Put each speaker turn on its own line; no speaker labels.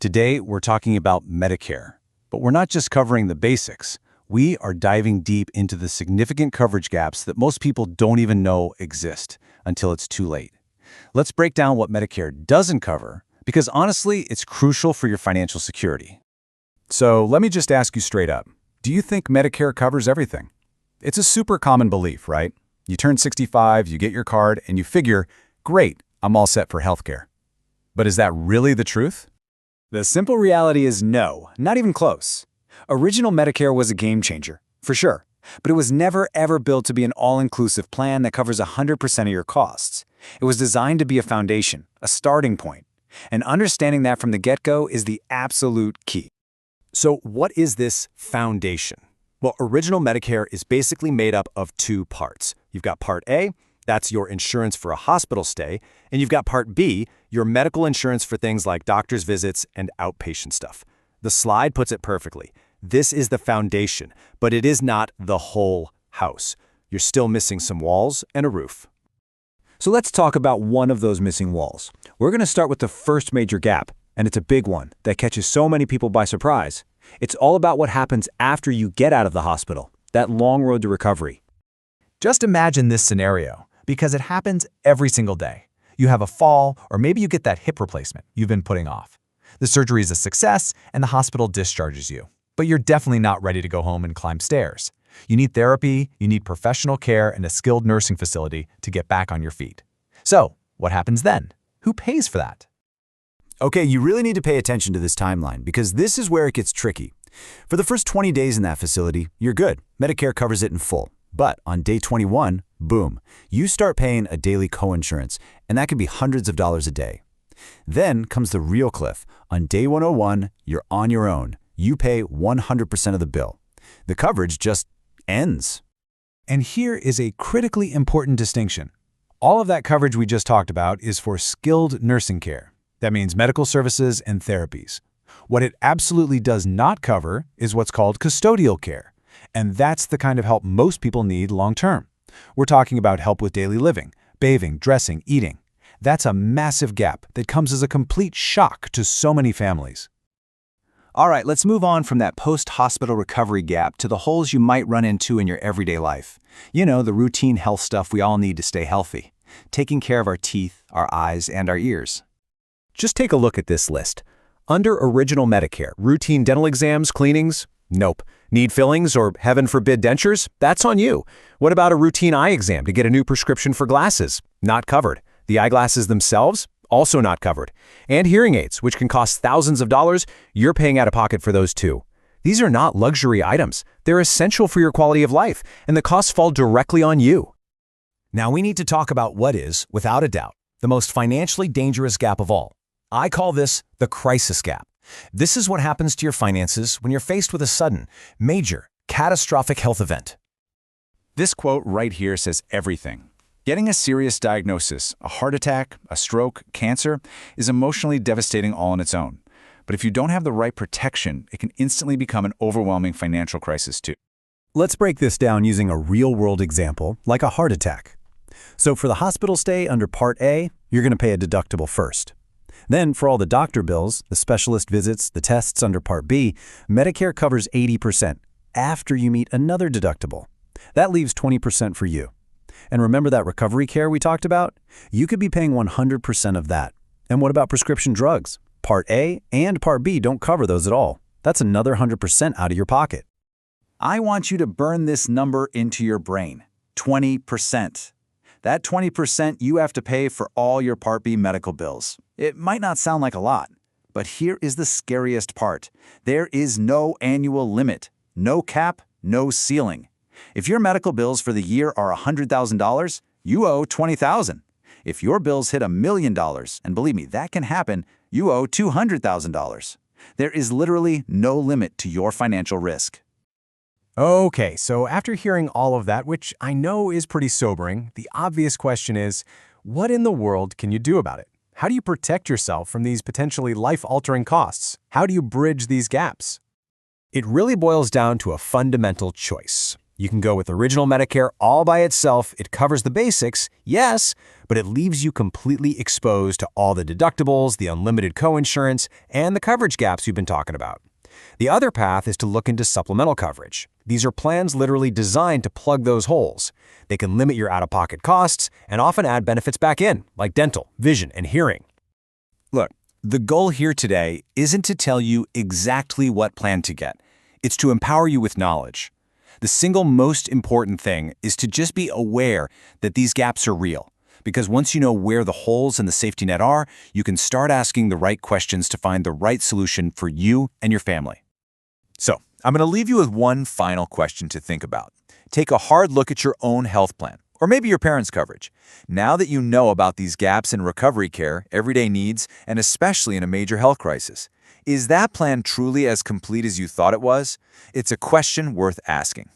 Today, we're talking about Medicare. But we're not just covering the basics. We are diving deep into the significant coverage gaps that most people don't even know exist until it's too late. Let's break down what Medicare doesn't cover, because honestly, it's crucial for your financial security.
So let me just ask you straight up. Do you think Medicare covers everything? It's a super common belief, right? You turn 65, you get your card, and you figure, great, I'm all set for healthcare. But is that really the truth?
The simple reality is no, not even close. Original Medicare was a game changer, for sure, but it was never ever built to be an all-inclusive plan that covers 100% of your costs. It was designed to be a foundation, a starting point, and understanding that from the get-go is the absolute key.
So what is this foundation? Well, original Medicare is basically made up of two parts. You've got Part A, that's your insurance for a hospital stay, and you've got Part B, your medical insurance for things like doctor's visits and outpatient stuff. The slide puts it perfectly. This is the foundation, but it is not the whole house. You're still missing some walls and a roof.
So let's talk about one of those missing walls. We're going to start with the first major gap, and it's a big one that catches so many people by surprise. It's all about what happens after you get out of the hospital, that long road to recovery.
Just imagine this scenario, because it happens every single day. You have a fall, or maybe you get that hip replacement you've been putting off. The surgery is a success, and the hospital discharges you. But you're definitely not ready to go home and climb stairs. You need therapy, you need professional care, and a skilled nursing facility to get back on your feet. So, what happens then? Who pays for that?
Okay, you really need to pay attention to this timeline because this is where it gets tricky. For the first 20 days in that facility, you're good. Medicare covers it in full. But on day 21, boom, you start paying a daily coinsurance, and that can be hundreds of dollars a day. Then comes the real cliff. On day 101, you're on your own. You pay 100% of the bill. The coverage just ends.
And here is a critically important distinction. All of that coverage we just talked about is for skilled nursing care. That means medical services and therapies. What it absolutely does not cover is what's called custodial care. And that's the kind of help most people need long-term. We're talking about help with daily living, bathing, dressing, eating. That's a massive gap that comes as a complete shock to so many families.
All right, let's move on from that post-hospital recovery gap to the holes you might run into in your everyday life. You know, the routine health stuff we all need to stay healthy. Taking care of our teeth, our eyes, and our ears.
Just take a look at this list. Under original Medicare, routine dental exams, cleanings? Nope. Need fillings or, heaven forbid, dentures? That's on you. What about a routine eye exam to get a new prescription for glasses? Not covered. The eyeglasses themselves? Also not covered. And hearing aids, which can cost thousands of dollars, you're paying out of pocket for those too. These are not luxury items. They're essential for your quality of life, and the costs fall directly on you. Now we need to talk about what is, without a doubt, the most financially dangerous gap of all. I call this the crisis gap. This is what happens to your finances when you're faced with a sudden, major, catastrophic health event.
This quote right here says everything. Getting a serious diagnosis, a heart attack, a stroke, cancer, is emotionally devastating all on its own. But if you don't have the right protection, it can instantly become an overwhelming financial crisis too.
Let's break this down using a real-world example, like a heart attack. So for the hospital stay under Part A, you're going to pay a deductible first. Then for all the doctor bills, the specialist visits, the tests under Part B, Medicare covers 80% after you meet another deductible. That leaves 20% for you. And remember that recovery care we talked about? You could be paying 100% of that. And what about prescription drugs? Part A and Part B don't cover those at all. That's another 100% out of your pocket.
I want you to burn this number into your brain. 20%. That 20% you have to pay for all your Part B medical bills. It might not sound like a lot, but here is the scariest part. There is no annual limit, no cap, no ceiling. If your medical bills for the year are $100,000, you owe $20,000. If your bills hit $1 million, and believe me, that can happen, you owe $200,000. There is literally no limit to your financial risk.
Okay, so after hearing all of that, which I know is pretty sobering, the obvious question is, what in the world can you do about it? How do you protect yourself from these potentially life-altering costs? How do you bridge these gaps?
It really boils down to a fundamental choice.
You can go with Original Medicare all by itself. It covers the basics, yes, but it leaves you completely exposed to all the deductibles, the unlimited coinsurance, and the coverage gaps we've been talking about. The other path is to look into supplemental coverage. These are plans literally designed to plug those holes. They can limit your out-of-pocket costs and often add benefits back in, like dental, vision, and hearing.
Look, the goal here today isn't to tell you exactly what plan to get. It's to empower you with knowledge. The single most important thing is to just be aware that these gaps are real. Because once you know where the holes in the safety net are, you can start asking the right questions to find the right solution for you and your family. So, I'm going to leave you with one final question to think about. Take a hard look at your own health plan, or maybe your parents' coverage. Now that you know about these gaps in recovery care, everyday needs, and especially in a major health crisis, is that plan truly as complete as you thought it was? It's a question worth asking.